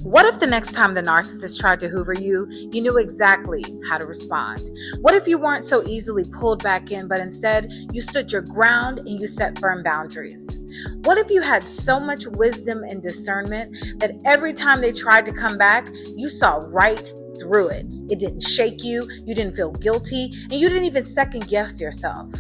What if the next time the narcissist tried to hoover you, you knew exactly how to respond? What if you weren't so easily pulled back in, but instead you stood your ground and you set firm boundaries? What if you had so much wisdom and discernment that every time they tried to come back, you saw right through it? It didn't shake you, you didn't feel guilty, and you didn't even second guess yourself.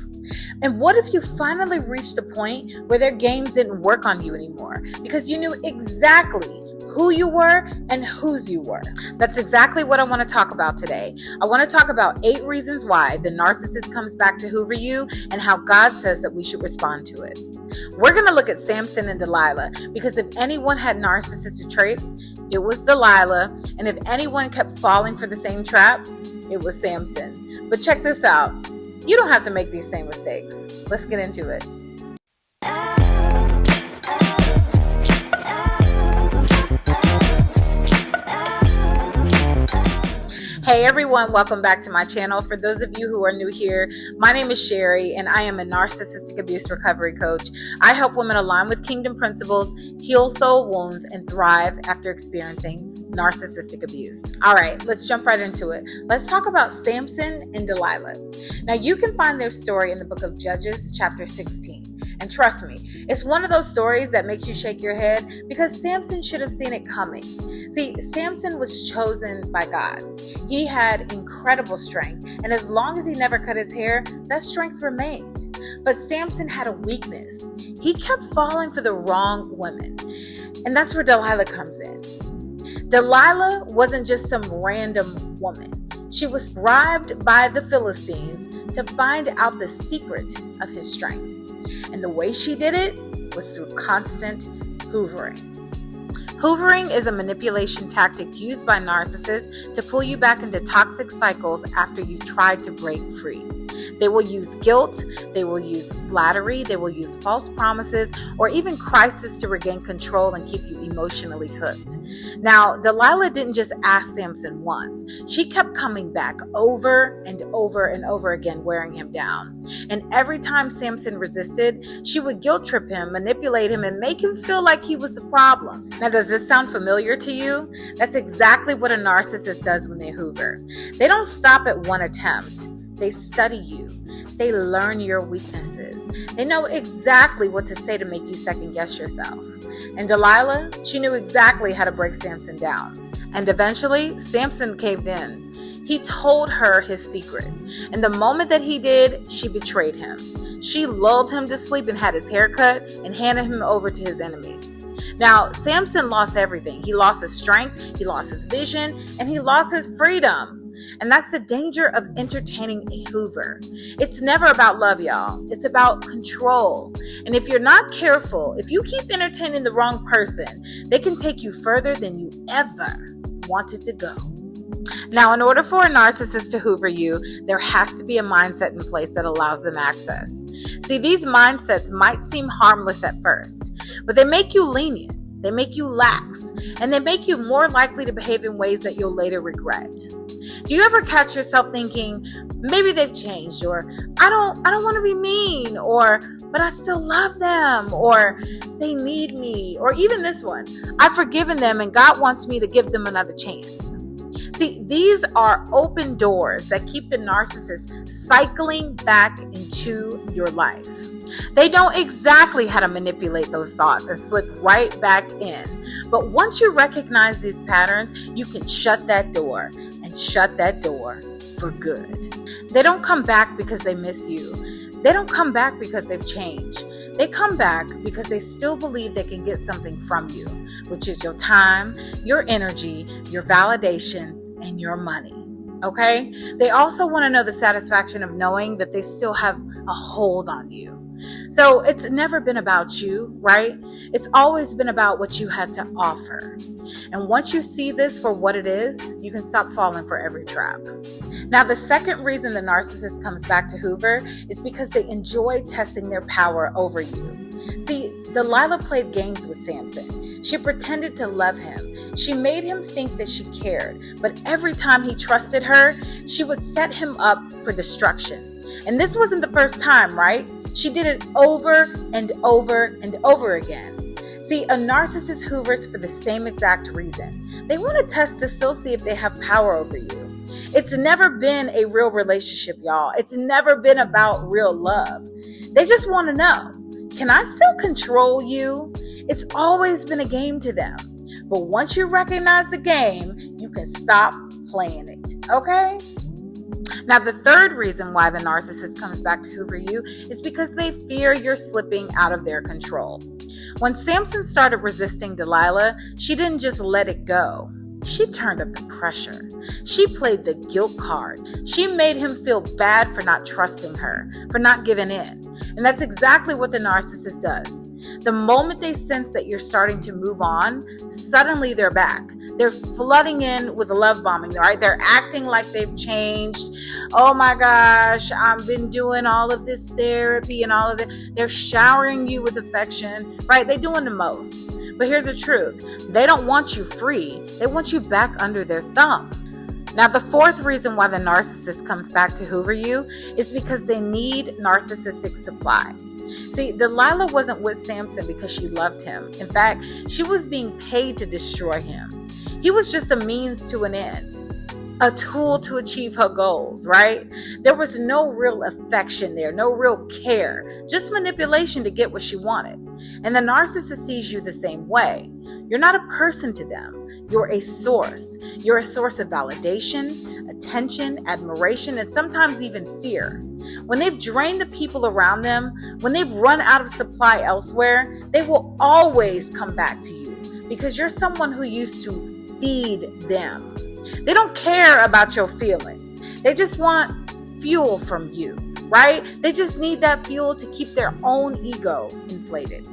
And what if you finally reached the point where their games didn't work on you anymore because you knew exactly who you were and whose you were? That's exactly what I want to talk about today. I want to talk about 8 reasons why the narcissist comes back to hoover you and how God says that we should respond to it. We're going to look at Samson and Delilah, because if anyone had narcissistic traits, it was Delilah, and if anyone kept falling for the same trap, it was Samson. But check this out. You don't have to make these same mistakes. Let's get into it. Hey everyone, welcome back to my channel. For those of you who are new here, my name is Sherry and I am a narcissistic abuse recovery coach. I help women align with kingdom principles, heal soul wounds, and thrive after experiencing narcissistic abuse. All right, let's jump right into it. Let's talk about Samson and Delilah. Now you can find their story in the book of Judges, chapter 16. And trust me, it's one of those stories that makes you shake your head because Samson should have seen it coming. See, Samson was chosen by God. He had incredible strength, and as long as he never cut his hair, that strength remained. But Samson had a weakness. He kept falling for the wrong women, and that's where Delilah comes in. Delilah wasn't just some random woman. She was bribed by the Philistines to find out the secret of his strength. And the way she did it was through constant hoovering. Hoovering is a manipulation tactic used by narcissists to pull you back into toxic cycles after you tried to break free. They will use guilt, they will use flattery, they will use false promises, or even crisis to regain control and keep you emotionally hooked. Now, Delilah didn't just ask Samson once. She kept coming back over and over and over again, wearing him down. And every time Samson resisted, she would guilt trip him, manipulate him, and make him feel like he was the problem. Now, does this sound familiar to you? That's exactly what a narcissist does when they hoover. They don't stop at one attempt. They study you. They learn your weaknesses. They know exactly what to say to make you second guess yourself. And Delilah, she knew exactly how to break Samson down. And eventually, Samson caved in. He told her his secret. And the moment that he did, she betrayed him. She lulled him to sleep and had his hair cut and handed him over to his enemies. Now, Samson lost everything. He lost his strength, he lost his vision, and he lost his freedom. And that's the danger of entertaining a hoover. It's never about love, y'all. It's about control. And if you're not careful, if you keep entertaining the wrong person, they can take you further than you ever wanted to go. Now, in order for a narcissist to hoover you, there has to be a mindset in place that allows them access. See, these mindsets might seem harmless at first, but they make you lenient, they make you lax, and they make you more likely to behave in ways that you'll later regret. Do you ever catch yourself thinking, maybe they've changed, or I don't want to be mean, or but I still love them, or they need me, or even this one, I've forgiven them and God wants me to give them another chance. See, these are open doors that keep the narcissist cycling back into your life. They know exactly how to manipulate those thoughts and slip right back in. But once you recognize these patterns, you can shut that door, and shut that door for good. They don't come back because they miss you. They don't come back because they've changed. They come back because they still believe they can get something from you, which is your time, your energy, your validation, and your money. Okay? They also want to know the satisfaction of knowing that they still have a hold on you. So it's never been about you, right? It's always been about what you had to offer. And once you see this for what it is, you can stop falling for every trap. Now, the second reason the narcissist comes back to hoover is because they enjoy testing their power over you. See, Delilah played games with Samson. She pretended to love him. She made him think that she cared. But every time he trusted her, she would set him up for destruction. And this wasn't the first time, right? She did it over and over and over again. See, a narcissist hoovers for the same exact reason. They want to test to still see if they have power over you. It's never been a real relationship, y'all. It's never been about real love. They just want to know, can I still control you? It's always been a game to them. But once you recognize the game, you can stop playing it, okay? Now, the third reason why the narcissist comes back to hoover you is because they fear you're slipping out of their control. When Samson started resisting Delilah, she didn't just let it go. She turned up the pressure. She played the guilt card. She made him feel bad for not trusting her, for not giving in. And that's exactly what the narcissist does. The moment they sense that you're starting to move on, suddenly they're back. They're flooding in with love bombing, right? They're acting like they've changed. Oh my gosh, I've been doing all of this therapy and all of it. They're showering you with affection, right? They're doing the most. But here's the truth. They don't want you free. They want you back under their thumb. Now, the fourth reason why the narcissist comes back to hoover you is because they need narcissistic supply. See, Delilah wasn't with Samson because she loved him. In fact, she was being paid to destroy him. He was just a means to an end, a tool to achieve her goals, right? There was no real affection there, no real care, just manipulation to get what she wanted. And the narcissist sees you the same way. You're not a person to them. You're a source. You're a source of validation, attention, admiration, and sometimes even fear. When they've drained the people around them, when they've run out of supply elsewhere, they will always come back to you because you're someone who used to feed them. They don't care about your feelings. They just want fuel from you, right? They just need that fuel to keep their own ego inflated.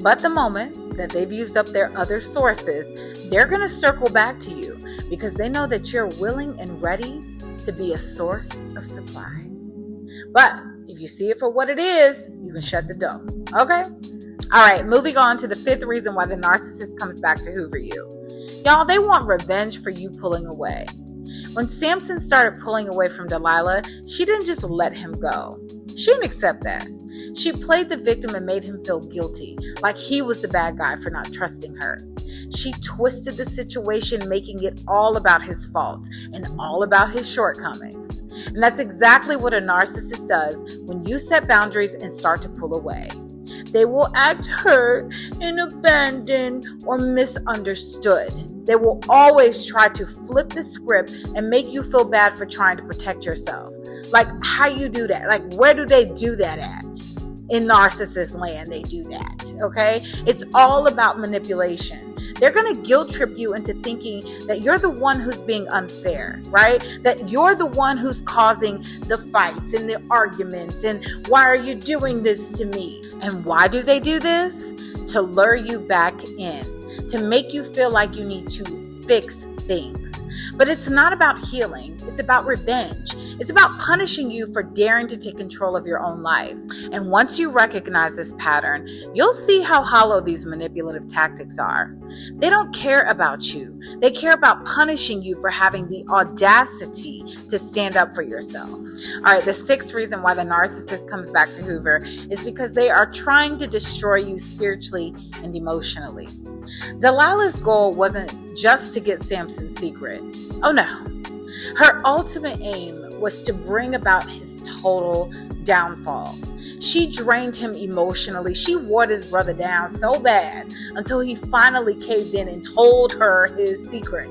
But the moment that they've used up their other sources, they're going to circle back to you because they know that you're willing and ready to be a source of supply. But if you see it for what it is, you can shut the door. Okay? All right, moving on to the fifth reason why the narcissist comes back to hoover you. Y'all, they want revenge for you pulling away. When Samson started pulling away from Delilah, she didn't just let him go. She didn't accept that. She played the victim and made him feel guilty, like he was the bad guy for not trusting her. She twisted the situation, making it all about his faults and all about his shortcomings. And that's exactly what a narcissist does when you set boundaries and start to pull away. They will act hurt and abandoned or misunderstood. They will always try to flip the script and make you feel bad for trying to protect yourself. Like, how you do that? Like, where do they do that at? In narcissist land, they do that, okay? It's all about manipulation. They're going to guilt trip you into thinking that you're the one who's being unfair, right? That you're the one who's causing the fights and the arguments. And why are you doing this to me? And why do they do this? To lure you back in, to make you feel like you need to fix things. But it's not about healing. It's about revenge. It's about punishing you for daring to take control of your own life. And once you recognize this pattern, you'll see how hollow these manipulative tactics are. They don't care about you. They care about punishing you for having the audacity to stand up for yourself. All right, the sixth reason why the narcissist comes back to hoover is because they are trying to destroy you spiritually and emotionally. Delilah's goal wasn't just to get Samson's secret. Oh no. Her ultimate aim was to bring about his total downfall. She drained him emotionally. She wore his brother down so bad until he finally caved in and told her his secret.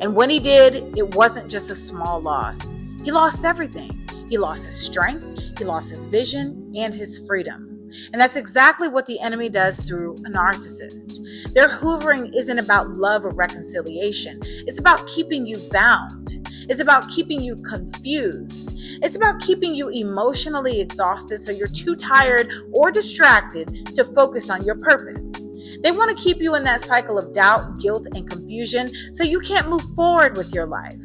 And when he did, it wasn't just a small loss. He lost everything. He lost his strength, he lost his vision, and his freedom. And that's exactly what the enemy does through a narcissist. Their hoovering isn't about love or reconciliation. It's about keeping you bound. It's about keeping you confused. It's about keeping you emotionally exhausted so you're too tired or distracted to focus on your purpose. They want to keep you in that cycle of doubt, guilt, and confusion so you can't move forward with your life.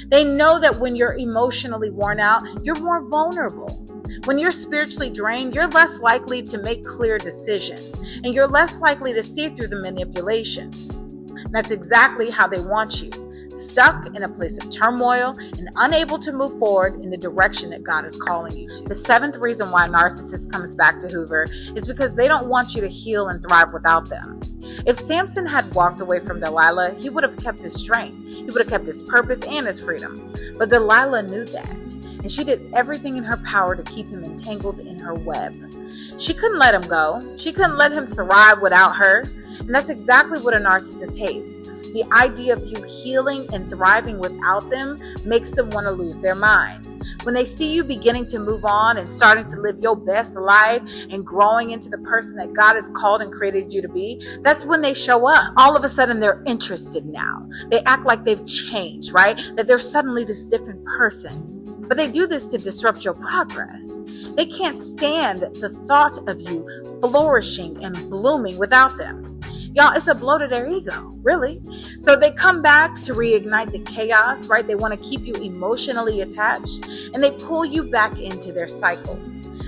They know that when you're emotionally worn out, you're more vulnerable. When you're spiritually drained, you're less likely to make clear decisions, and you're less likely to see through the manipulation. That's exactly how they want you. stuck in a place of turmoil and unable to move forward in the direction that God is calling you to. The seventh reason why a narcissist comes back to Hoover is because they don't want you to heal and thrive without them. If Samson had walked away from Delilah, he would have kept his strength. He would have kept his purpose and his freedom. But Delilah knew that, and she did everything in her power to keep him entangled in her web. She couldn't let him go. She couldn't let him thrive without her. And that's exactly what a narcissist hates. The idea of you healing and thriving without them makes them want to lose their mind. When they see you beginning to move on and starting to live your best life and growing into the person that God has called and created you to be, that's when they show up. All of a sudden, they're interested now. They act like they've changed, right? That they're suddenly this different person. But they do this to disrupt your progress. They can't stand the thought of you flourishing and blooming without them. Y'all, it's a blow to their ego, really. So they come back to reignite the chaos, right? They want to keep you emotionally attached, and they pull you back into their cycle.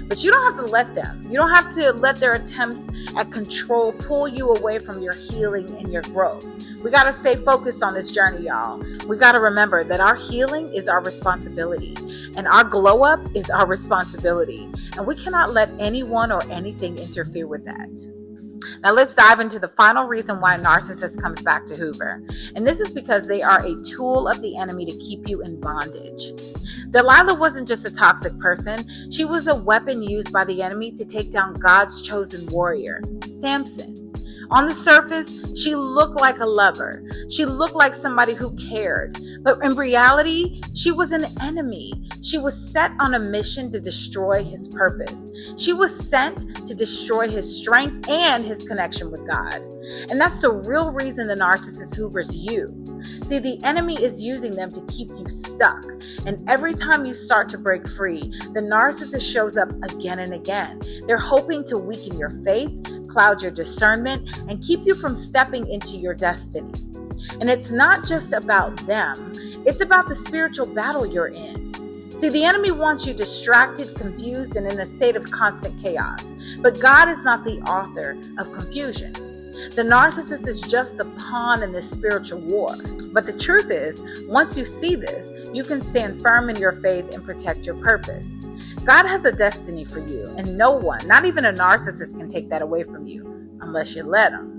But you don't have to let them. You don't have to let their attempts at control pull you away from your healing and your growth. We got to stay focused on this journey, y'all. We got to remember that our healing is our responsibility, and our glow up is our responsibility. And we cannot let anyone or anything interfere with that. Now let's dive into the final reason why a narcissist comes back to Hoover. And this is because they are a tool of the enemy to keep you in bondage. Delilah wasn't just a toxic person. She was a weapon used by the enemy to take down God's chosen warrior, Samson. On the surface, she looked like a lover. She looked like somebody who cared. But in reality, she was an enemy. She was set on a mission to destroy his purpose. She was sent to destroy his strength and his connection with God. And that's the real reason the narcissist hoovers you. See, the enemy is using them to keep you stuck. And every time you start to break free, the narcissist shows up again and again. They're hoping to weaken your faith, cloud your discernment, and keep you from stepping into your destiny. And it's not just about them. It's about the spiritual battle you're in. See, the enemy wants you distracted, confused, and in a state of constant chaos. But God is not the author of confusion. The narcissist is just the pawn in this spiritual war. But the truth is, once you see this, you can stand firm in your faith and protect your purpose. God has a destiny for you, and no one, not even a narcissist, can take that away from you unless you let them.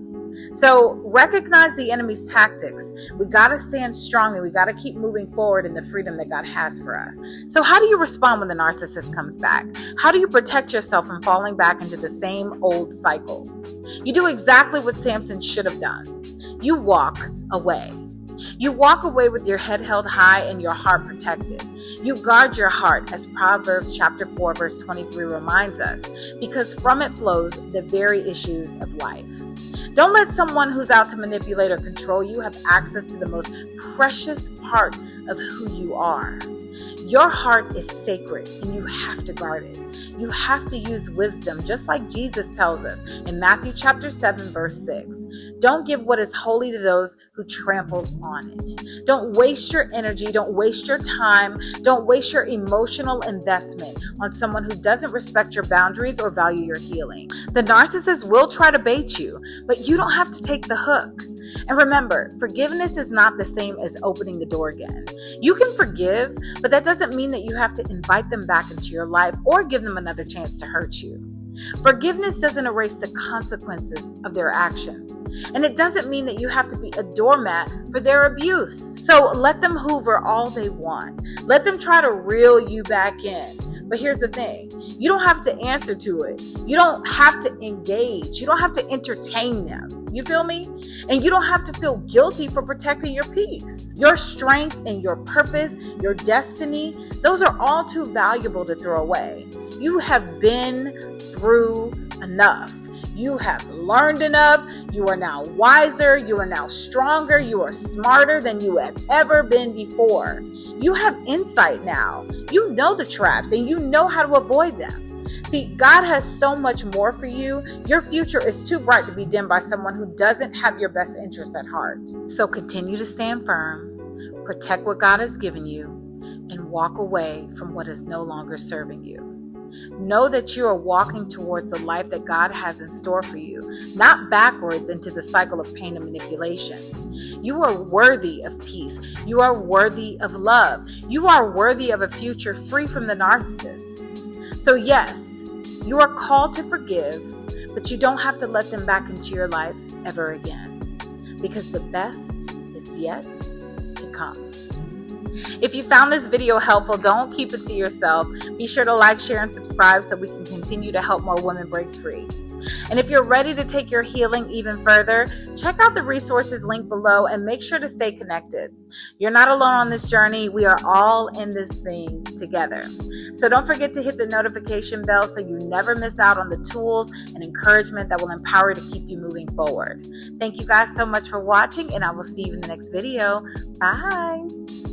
So recognize the enemy's tactics. We got to stand strong, and we got to keep moving forward in the freedom that God has for us. So how do you respond when the narcissist comes back? How do you protect yourself from falling back into the same old cycle? You do exactly what Samson should have done. You walk away. You walk away with your head held high and your heart protected. You guard your heart, as Proverbs chapter 4, verse 23 reminds us, because from it flows the very issues of life. Don't let someone who's out to manipulate or control you have access to the most precious part of who you are. Your heart is sacred, and you have to guard it. You have to use wisdom, just like Jesus tells us in Matthew chapter 7, verse 6. Don't give what is holy to those who trample on it. Don't waste your energy. Don't waste your time. Don't waste your emotional investment on someone who doesn't respect your boundaries or value your healing. The narcissist will try to bait you, but you don't have to take the hook. And remember, forgiveness is not the same as opening the door again. You can forgive, but that doesn't mean that you have to invite them back into your life or give them another chance to hurt you. Forgiveness doesn't erase the consequences of their actions. And it doesn't mean that you have to be a doormat for their abuse. So let them hoover all they want. Let them try to reel you back in. But here's the thing, you don't have to answer to it. You don't have to engage. You don't have to entertain them. You feel me? And you don't have to feel guilty for protecting your peace. Your strength and your purpose, your destiny, those are all too valuable to throw away. You have been through enough. You have learned enough. You are now wiser. You are now stronger. You are smarter than you have ever been before. You have insight now. You know the traps and you know how to avoid them. See, God has so much more for you. Your future is too bright to be dimmed by someone who doesn't have your best interests at heart. So continue to stand firm, protect what God has given you, and walk away from what is no longer serving you. Know that you are walking towards the life that God has in store for you, not backwards into the cycle of pain and manipulation. You are worthy of peace. You are worthy of love. You are worthy of a future free from the narcissist. So yes, you are called to forgive, but you don't have to let them back into your life ever again, because the best is yet to come. If you found this video helpful, don't keep it to yourself. Be sure to like, share, and subscribe so we can continue to help more women break free. And if you're ready to take your healing even further, check out the resources linked below and make sure to stay connected. You're not alone on this journey. We are all in this thing together. So don't forget to hit the notification bell so you never miss out on the tools and encouragement that will empower you to keep you moving forward. Thank you guys so much for watching, and I will see you in the next video. Bye.